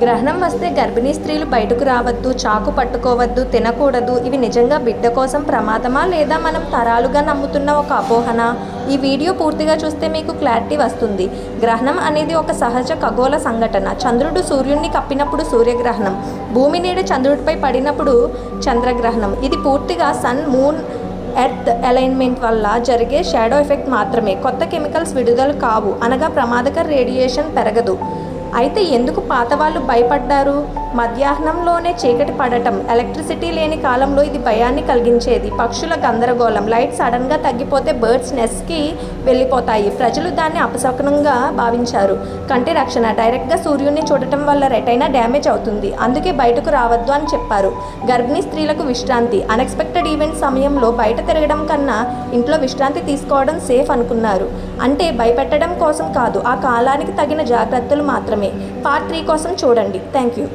గ్రహణం వస్తే గర్భిణీ స్త్రీలు బయటకు రావద్దు, చాకు పట్టుకోవద్దు, తినకూడదు. ఇవి నిజంగా బిడ్డ కోసం ప్రమాదమా, లేదా మనం తరాలుగా నమ్ముతున్న ఒక అపోహన? ఈ వీడియో పూర్తిగా చూస్తే మీకు క్లారిటీ వస్తుంది. గ్రహణం అనేది ఒక సహజ ఖగోళ సంఘటన. చంద్రుడు సూర్యుడిని కప్పినప్పుడు సూర్యగ్రహణం, భూమి నీడ చంద్రుడిపై పడినప్పుడు చంద్రగ్రహణం. ఇది పూర్తిగా సన్, మూన్, ఎర్త్ అలైన్మెంట్ వల్ల జరిగే షాడో ఎఫెక్ట్ మాత్రమే. కొత్త కెమికల్స్ విడుదల కావు, అనగా ప్రమాదకర రేడియేషన్ పెరగదు. అయితే ఎందుకు పాత వాళ్ళు భయపడ్డారు? మధ్యాహ్నంలోనే చీకటి పడటం, ఎలక్ట్రిసిటీ లేని కాలంలో ఇది భయాన్ని కలిగించేది. పక్షుల గందరగోళం, లైట్ సడన్గా తగ్గిపోతే బర్డ్స్ నెస్ట్కి వెళ్ళిపోతాయి. ప్రజలు దాన్ని అపశకునంగా భావించారు. కంటి రక్షణ, డైరెక్ట్గా సూర్యుడిని చూడటం వల్ల రెటైనా డ్యామేజ్ అవుతుంది, అందుకే బయటకు రావద్దు అని చెప్పారు. గర్భిణీ స్త్రీలకు విశ్రాంతి, అన్ఎక్స్పెక్టెడ్ ఈవెంట్ సమయంలో బయట తిరగడం కన్నా ఇంట్లో విశ్రాంతి తీసుకోవడం సేఫ్ అనుకున్నారు. అంటే భయపెట్టడం కోసం కాదు, ఆ కాలానికి తగిన జాగ్రత్తలు మాత్రమే. పార్ట్ 3 కోసం చూడండి. Thank you.